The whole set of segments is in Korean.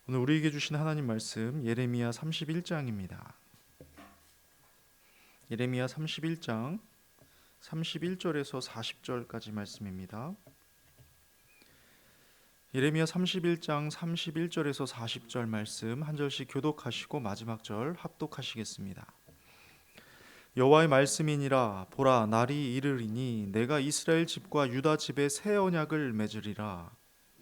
오늘 우리에게 주신 하나님 말씀 예레미야 31장입니다. 예레미야 31장 31절에서 40절까지 말씀입니다. 예레미야 31장 31절에서 40절 말씀 한 절씩 교독하시고 마지막 절 합독하시겠습니다. 여호와의 말씀이니라. 보라, 날이 이르리니 내가 이스라엘 집과 유다 집에 새 언약을 맺으리라.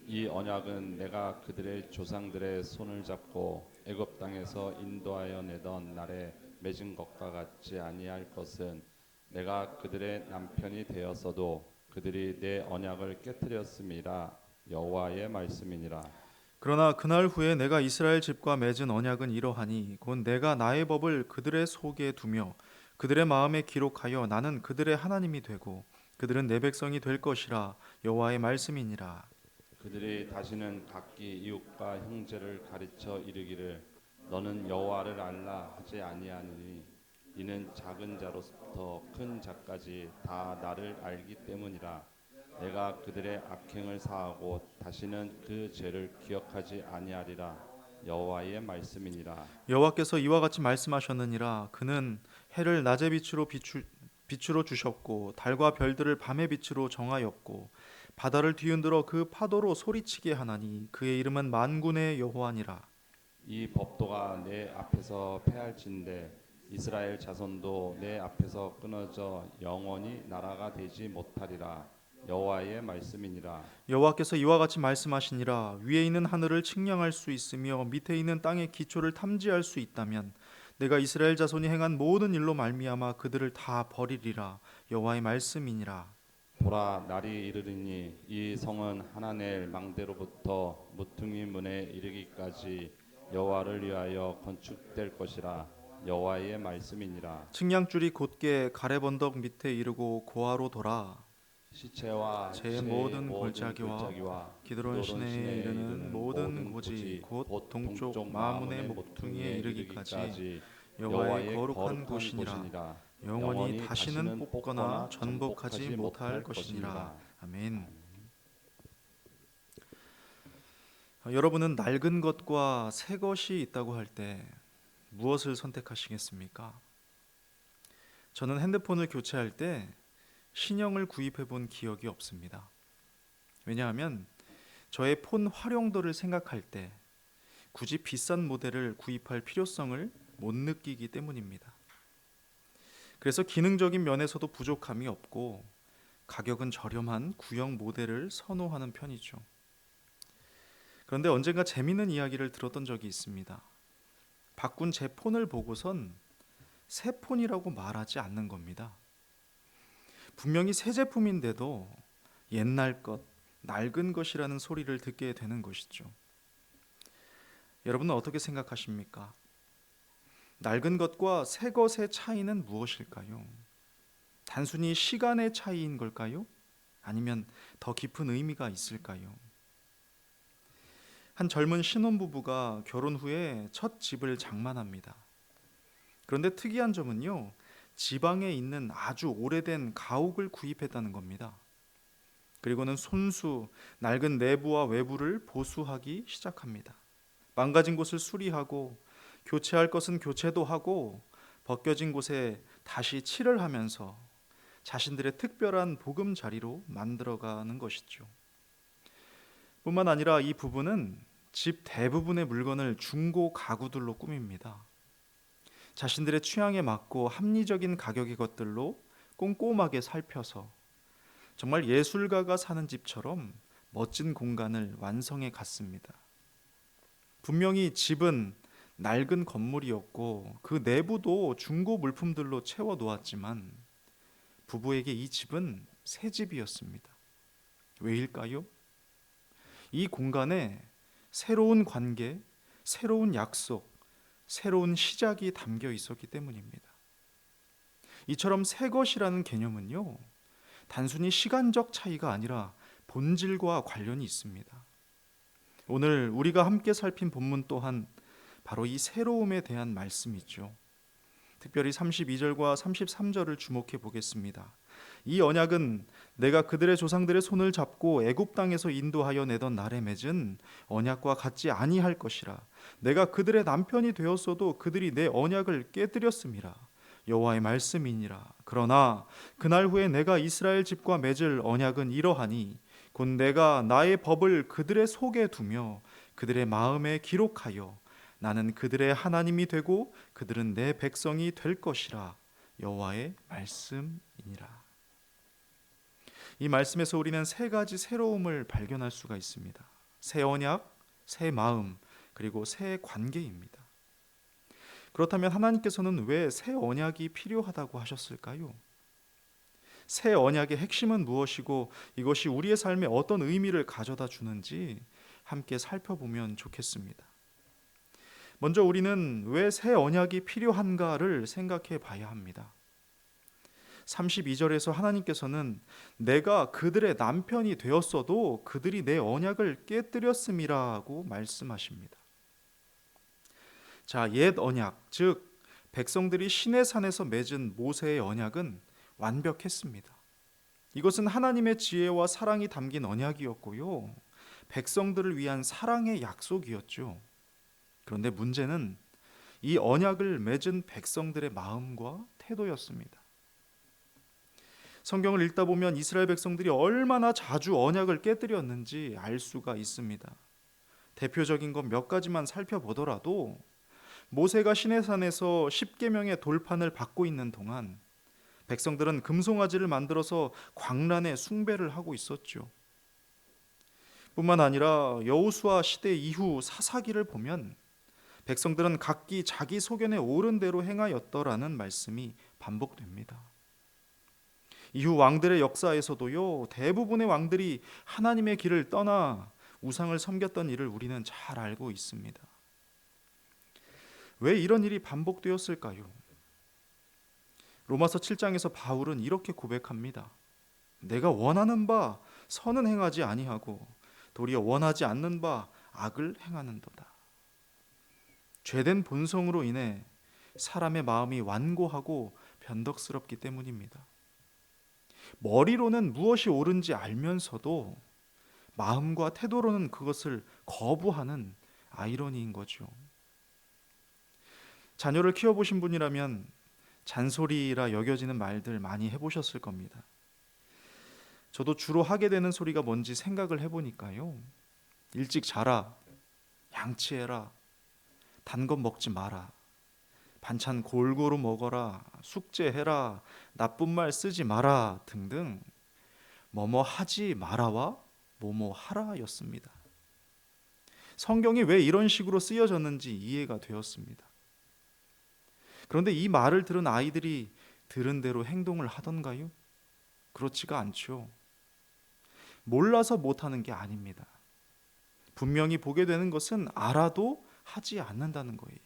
이 언약은 내가 그들의 조상들의 손을 잡고 애굽 땅에서 인도하여 내던 날에 맺은 것과 같지 아니할 것은 내가 그들의 남편이 되었어도 그들이 내 언약을 깨뜨렸음이라. 여호와의 말씀이니라. 그러나 그날 후에 내가 이스라엘 집과 맺은 언약은 이러하니 곧 내가 나의 법을 그들의 속에 두며 그들의 마음에 기록하여 나는 그들의 하나님이 되고 그들은 내 백성이 될 것이라. 여호와의 말씀이니라. 그들이 다시는 각기 이웃과 형제를 가르쳐 이르기를 너는 여호와를 알라 하지 아니하느니 이는 작은 자로부터 큰 자까지 다 나를 알기 때문이라. 내가 그들의 악행을 사하고 다시는 그 죄를 기억하지 아니하리라. 여호와의 말씀이니라. 여호와께서 이와 같이 말씀하셨느니라. 그는 해를 낮의 빛으로 주셨고 달과 별들을 밤의 빛으로 정하였고 바다를 뒤흔들어 그 파도로 소리치게 하나니 그의 이름은 만군의 여호와니라. 이 법도가 내 앞에서 패할진대 이스라엘 자손도 내 앞에서 끊어져 영원히 나라가 되지 못하리라. 여호와의 말씀이니라. 여호와께서 이와 같이 말씀하시니라. 위에 있는 하늘을 측량할 수 있으며 밑에 있는 땅의 기초를 탐지할 수 있다면 내가 이스라엘 자손이 행한 모든 일로 말미암아 그들을 다 버리리라. 여호와의 말씀이니라. 보라, 날이 이르리니 이 성은 하나넬 망대로부터 무퉁이 문에 이르기까지 여호와를 위하여 건축될 것이라. 여호와의 말씀이니라. 측량줄이 곧게 가렙 언덕 밑에 이르고 고아로 돌아 시체와 제 제 모든 모든 골짜기와 골짜기와 기드론 시내에 이르는 모든 고지 곧 동쪽 마문의 목퉁이에 이르기까지 여호와의 거룩한 곳이니라. 영원히 다시는 뽑거나 전복하지 못할 것이니라. 아멘. 여러분은 낡은 것과 새 것이 있다고 할 때 무엇을 선택하시겠습니까? 저는 핸드폰을 교체할 때 신형을 구입해 본 기억이 없습니다. 왜냐하면 저의 폰 활용도를 생각할 때 굳이 비싼 모델을 구입할 필요성을 못 느끼기 때문입니다. 그래서 기능적인 면에서도 부족함이 없고 가격은 저렴한 구형 모델을 선호하는 편이죠. 그런데 언젠가 재미있는 이야기를 들었던 적이 있습니다. 바꾼 제 폰을 보고선 새 폰이라고 말하지 않는 겁니다. 분명히 새 제품인데도 옛날 것, 낡은 것이라는 소리를 듣게 되는 것이죠. 여러분은 어떻게 생각하십니까? 낡은 것과 새 것의 차이는 무엇일까요? 단순히 시간의 차이인 걸까요? 아니면 더 깊은 의미가 있을까요? 한 젊은 신혼부부가 결혼 후에 첫 집을 장만합니다. 그런데 특이한 점은요, 지방에 있는 아주 오래된 가옥을 구입했다는 겁니다. 그리고는 손수 낡은 내부와 외부를 보수하기 시작합니다. 망가진 곳을 수리하고 교체할 것은 교체도 하고 벗겨진 곳에 다시 칠을 하면서 자신들의 특별한 보금자리로 만들어가는 것이죠. 뿐만 아니라 이 부부는 집 대부분의 물건을 중고 가구들로 꾸밉니다. 자신들의 취향에 맞고 합리적인 가격의 것들로 꼼꼼하게 살펴서 정말 예술가가 사는 집처럼 멋진 공간을 완성해 갔습니다. 분명히 집은 낡은 건물이었고 그 내부도 중고 물품들로 채워 놓았지만 부부에게 이 집은 새 집이었습니다. 왜일까요? 이 공간에 새로운 관계, 새로운 약속, 새로운 시작이 담겨 있었기 때문입니다. 이처럼 새 것이라는 개념은요, 단순히 시간적 차이가 아니라 본질과 관련이 있습니다. 오늘 우리가 함께 살핀 본문 또한 바로 이 새로움에 대한 말씀이죠. 특별히 32절과 33절을 주목해 보겠습니다. 이 언약은 내가 그들의 조상들의 손을 잡고 애굽 땅에서 인도하여 내던 날에 맺은 언약과 같지 아니할 것이라. 내가 그들의 남편이 되었어도 그들이 내 언약을 깨뜨렸음이라. 여호와의 말씀이니라. 그러나 그날 후에 내가 이스라엘 집과 맺을 언약은 이러하니 곧 내가 나의 법을 그들의 속에 두며 그들의 마음에 기록하여 나는 그들의 하나님이 되고 그들은 내 백성이 될 것이라. 여호와의 말씀이니라. 이 말씀에서 우리는 세 가지 새로움을 발견할 수가 있습니다. 새 언약, 새 마음, 그리고 새 관계입니다. 그렇다면 하나님께서는 왜 새 언약이 필요하다고 하셨을까요? 새 언약의 핵심은 무엇이고 이것이 우리의 삶에 어떤 의미를 가져다 주는지 함께 살펴보면 좋겠습니다. 먼저 우리는 왜 새 언약이 필요한가를 생각해 봐야 합니다. 32절에서 하나님께서는 내가 그들의 남편이 되었어도 그들이 내 언약을 깨뜨렸음이라고 말씀하십니다. 자, 옛 언약, 즉 백성들이 시내산에서 맺은 모세의 언약은 완벽했습니다. 이것은 하나님의 지혜와 사랑이 담긴 언약이었고요. 백성들을 위한 사랑의 약속이었죠. 그런데 문제는 이 언약을 맺은 백성들의 마음과 태도였습니다. 성경을 읽다 보면 이스라엘 백성들이 얼마나 자주 언약을 깨뜨렸는지 알 수가 있습니다. 대표적인 것 몇 가지만 살펴보더라도 모세가 시내산에서 십계명의 돌판을 받고 있는 동안 백성들은 금송아지를 만들어서 광란에 숭배를 하고 있었죠. 뿐만 아니라 여호수아 시대 이후 사사기를 보면 백성들은 각기 자기 소견에 옳은 대로 행하였더라는 말씀이 반복됩니다. 이후 왕들의 역사에서도요, 대부분의 왕들이 하나님의 길을 떠나 우상을 섬겼던 일을 우리는 잘 알고 있습니다. 왜 이런 일이 반복되었을까요? 로마서 7장에서 바울은 이렇게 고백합니다. 내가 원하는 바 선은 행하지 아니하고 도리어 원하지 않는 바 악을 행하는도다. 죄된 본성으로 인해 사람의 마음이 완고하고 변덕스럽기 때문입니다. 머리로는 무엇이 옳은지 알면서도 마음과 태도로는 그것을 거부하는 아이러니인 거죠. 자녀를 키워보신 분이라면 잔소리라 여겨지는 말들 많이 해보셨을 겁니다. 저도 주로 하게 되는 소리가 뭔지 생각을 해보니까요. 일찍 자라, 양치해라, 단 것 먹지 마라, 반찬 골고루 먹어라, 숙제해라, 나쁜 말 쓰지 마라 등등 뭐뭐 하지 마라와 뭐뭐 하라였습니다. 성경이 왜 이런 식으로 쓰여졌는지 이해가 되었습니다. 그런데 이 말을 들은 아이들이 들은 대로 행동을 하던가요? 그렇지가 않죠. 몰라서 못하는 게 아닙니다. 분명히 보게 되는 것은 알아도 하지 않는다는 거예요.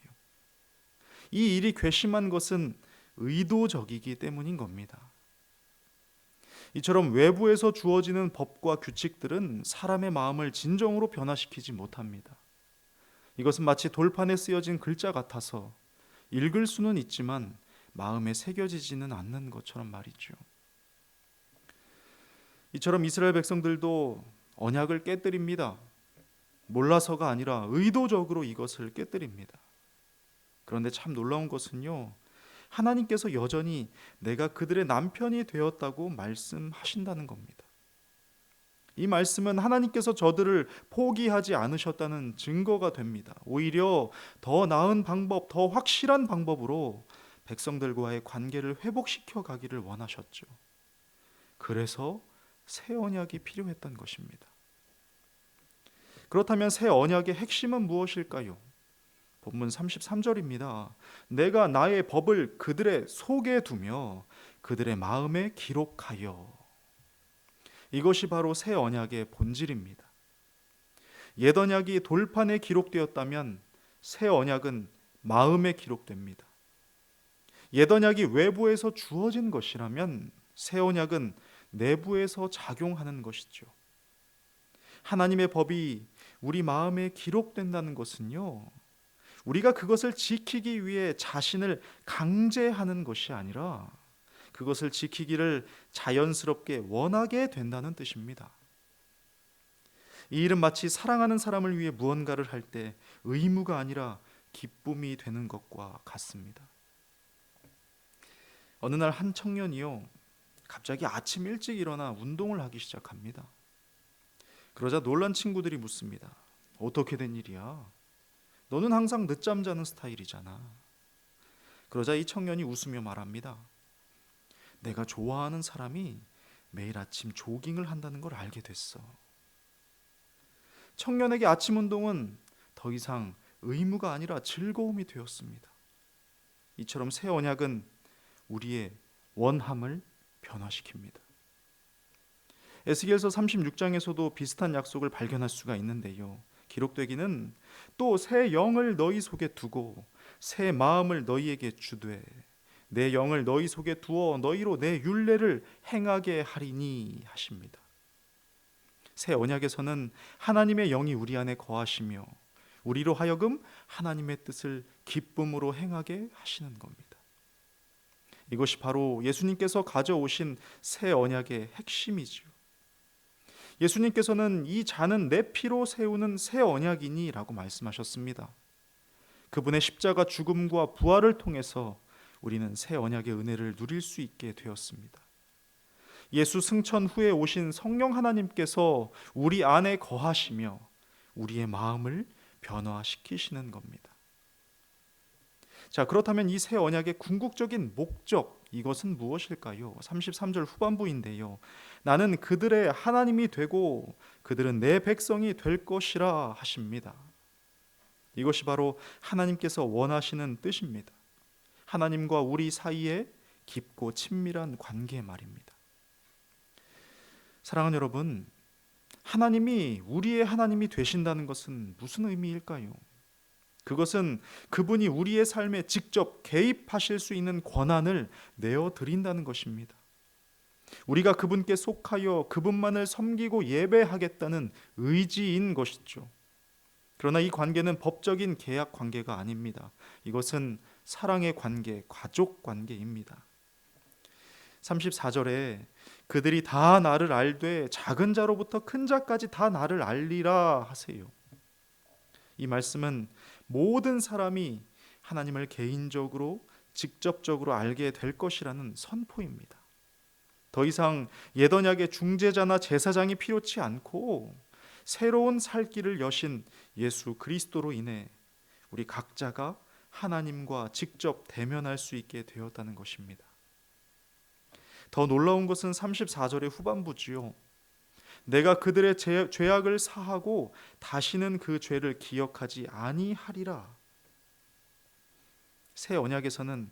이 일이 괘씸한 것은 의도적이기 때문인 겁니다. 이처럼 외부에서 주어지는 법과 규칙들은 사람의 마음을 진정으로 변화시키지 못합니다. 이것은 마치 돌판에 쓰여진 글자 같아서 읽을 수는 있지만 마음에 새겨지지는 않는 것처럼 말이죠. 이처럼 이스라엘 백성들도 언약을 깨뜨립니다. 몰라서가 아니라 의도적으로 이것을 깨뜨립니다. 그런데 참 놀라운 것은요, 하나님께서 여전히 내가 그들의 남편이 되었다고 말씀하신다는 겁니다. 이 말씀은 하나님께서 저들을 포기하지 않으셨다는 증거가 됩니다. 오히려 더 나은 방법, 더 확실한 방법으로 백성들과의 관계를 회복시켜 가기를 원하셨죠. 그래서 새 언약이 필요했던 것입니다. 그렇다면 새 언약의 핵심은 무엇일까요? 본문 33절입니다. 내가 나의 법을 그들의 속에 두며 그들의 마음에 기록하여. 이것이 바로 새 언약의 본질입니다. 옛 언약이 돌판에 기록되었다면 새 언약은 마음에 기록됩니다. 옛 언약이 외부에서 주어진 것이라면 새 언약은 내부에서 작용하는 것이죠. 하나님의 법이 우리 마음에 기록된다는 것은요, 우리가 그것을 지키기 위해 자신을 강제하는 것이 아니라 그것을 지키기를 자연스럽게 원하게 된다는 뜻입니다. 이 일은 마치 사랑하는 사람을 위해 무언가를 할 때 의무가 아니라 기쁨이 되는 것과 같습니다. 어느 날 한 청년이요, 갑자기 아침 일찍 일어나 운동을 하기 시작합니다. 그러자 놀란 친구들이 묻습니다. 어떻게 된 일이야? 너는 항상 늦잠 자는 스타일이잖아. 그러자 이 청년이 웃으며 말합니다. 내가 좋아하는 사람이 매일 아침 조깅을 한다는 걸 알게 됐어. 청년에게 아침 운동은 더 이상 의무가 아니라 즐거움이 되었습니다. 이처럼 새 언약은 우리의 원함을 변화시킵니다. 에스겔서 36장에서도 비슷한 약속을 발견할 수가 있는데요. 기록되기는 또 새 영을 너희 속에 두고 새 마음을 너희에게 주되 내 영을 너희 속에 두어 너희로 내 율례를 행하게 하리니 하십니다. 새 언약에서는 하나님의 영이 우리 안에 거하시며 우리로 하여금 하나님의 뜻을 기쁨으로 행하게 하시는 겁니다. 이것이 바로 예수님께서 가져오신 새 언약의 핵심이지요. 예수님께서는 이 잔은 내 피로 세우는 새 언약이니 라고 말씀하셨습니다. 그분의 십자가 죽음과 부활을 통해서 우리는 새 언약의 은혜를 누릴 수 있게 되었습니다. 예수 승천 후에 오신 성령 하나님께서 우리 안에 거하시며 우리의 마음을 변화시키시는 겁니다. 자, 그렇다면 이 새 언약의 궁극적인 목적, 이것은 무엇일까요? 33절 후반부인데요. 나는 그들의 하나님이 되고 그들은 내 백성이 될 것이라 하십니다. 이것이 바로 하나님께서 원하시는 뜻입니다. 하나님과 우리 사이에 깊고 친밀한 관계 말입니다. 사랑하는 여러분, 하나님이 우리의 하나님이 되신다는 것은 무슨 의미일까요? 그것은 그분이 우리의 삶에 직접 개입하실 수 있는 권한을 내어드린다는 것입니다. 우리가 그분께 속하여 그분만을 섬기고 예배하겠다는 의지인 것이죠. 그러나 이 관계는 법적인 계약 관계가 아닙니다. 이것은 사랑의 관계, 가족 관계입니다. 34절에 그들이 다 나를 알되 작은 자로부터 큰 자까지 다 나를 알리라 하세요. 이 말씀은 모든 사람이 하나님을 개인적으로 직접적으로 알게 될 것이라는 선포입니다. 더 이상 옛 언약의 중재자나 제사장이 필요치 않고 새로운 살 길을 여신 예수 그리스도로 인해 우리 각자가 하나님과 직접 대면할 수 있게 되었다는 것입니다. 더 놀라운 것은 34절의 후반부지요. 내가 그들의 죄악을 사하고 다시는 그 죄를 기억하지 아니하리라. 새 언약에서는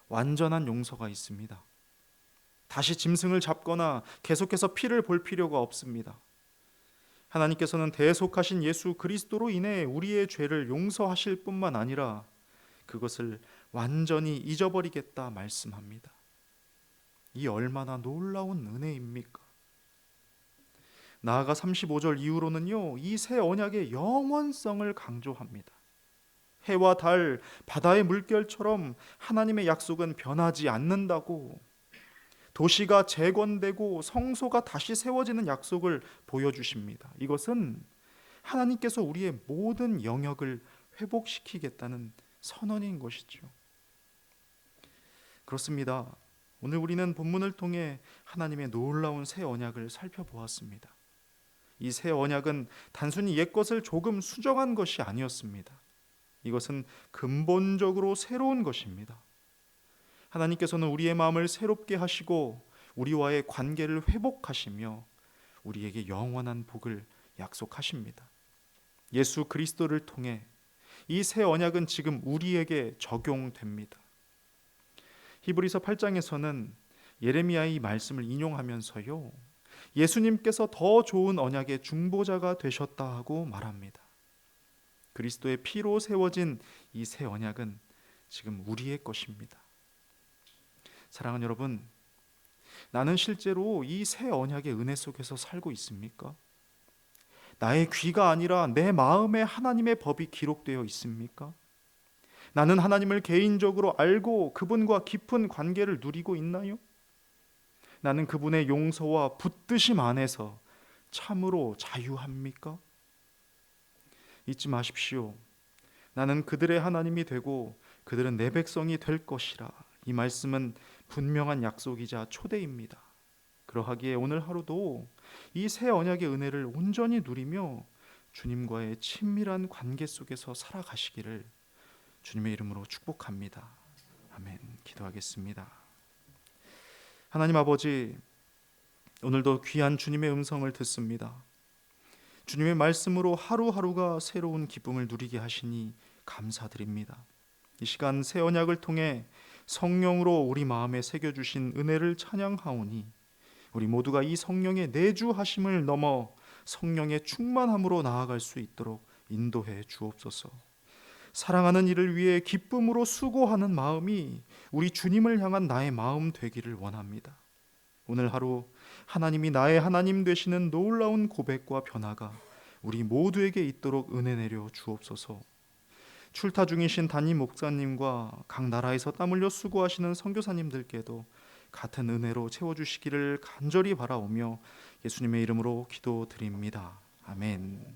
완전한 용서가 있습니다. 다시 짐승을 잡거나 계속해서 피를 볼 필요가 없습니다. 하나님께서는 대속하신 예수 그리스도로 인해 우리의 죄를 용서하실 뿐만 아니라 그것을 완전히 잊어버리겠다 말씀합니다. 이 얼마나 놀라운 은혜입니까? 나아가 35절 이후로는요, 이 새 언약의 영원성을 강조합니다. 해와 달, 바다의 물결처럼 하나님의 약속은 변하지 않는다고, 도시가 재건되고 성소가 다시 세워지는 약속을 보여주십니다. 이것은 하나님께서 우리의 모든 영역을 회복시키겠다는 선언인 것이죠. 그렇습니다. 오늘 우리는 본문을 통해 하나님의 놀라운 새 언약을 살펴보았습니다. 이 새 언약은 단순히 옛것을 조금 수정한 것이 아니었습니다. 이것은 근본적으로 새로운 것입니다. 하나님께서는 우리의 마음을 새롭게 하시고 우리와의 관계를 회복하시며 우리에게 영원한 복을 약속하십니다. 예수 그리스도를 통해 이 새 언약은 지금 우리에게 적용됩니다. 히브리서 8장에서는 예레미야의 이 말씀을 인용하면서요, 예수님께서 더 좋은 언약의 중보자가 되셨다 하고 말합니다. 그리스도의 피로 세워진 이 새 언약은 지금 우리의 것입니다. 사랑하는 여러분, 나는 실제로 이 새 언약의 은혜 속에서 살고 있습니까? 나의 귀가 아니라 내 마음에 하나님의 법이 기록되어 있습니까? 나는 하나님을 개인적으로 알고 그분과 깊은 관계를 누리고 있나요? 나는 그분의 용서와 붙드심 안에서 참으로 자유합니까? 잊지 마십시오. 나는 그들의 하나님이 되고 그들은 내 백성이 될 것이라. 이 말씀은 분명한 약속이자 초대입니다. 그러하기에 오늘 하루도 이 새 언약의 은혜를 온전히 누리며 주님과의 친밀한 관계 속에서 살아가시기를 주님의 이름으로 축복합니다. 아멘. 기도하겠습니다. 하나님 아버지, 오늘도 귀한 주님의 음성을 듣습니다. 주님의 말씀으로 하루하루가 새로운 기쁨을 누리게 하시니 감사드립니다. 이 시간 새 언약을 통해 성령으로 우리 마음에 새겨주신 은혜를 찬양하오니 우리 모두가 이 성령의 내주하심을 넘어 성령의 충만함으로 나아갈 수 있도록 인도해 주옵소서. 사랑하는 이를 위해 기쁨으로 수고하는 마음이 우리 주님을 향한 나의 마음 되기를 원합니다. 오늘 하루 하나님이 나의 하나님 되시는 놀라운 고백과 변화가 우리 모두에게 있도록 은혜 내려 주옵소서. 출타 중이신 담임 목사님과 각 나라에서 땀 흘려 수고하시는 선교사님들께도 같은 은혜로 채워주시기를 간절히 바라오며 예수님의 이름으로 기도드립니다. 아멘.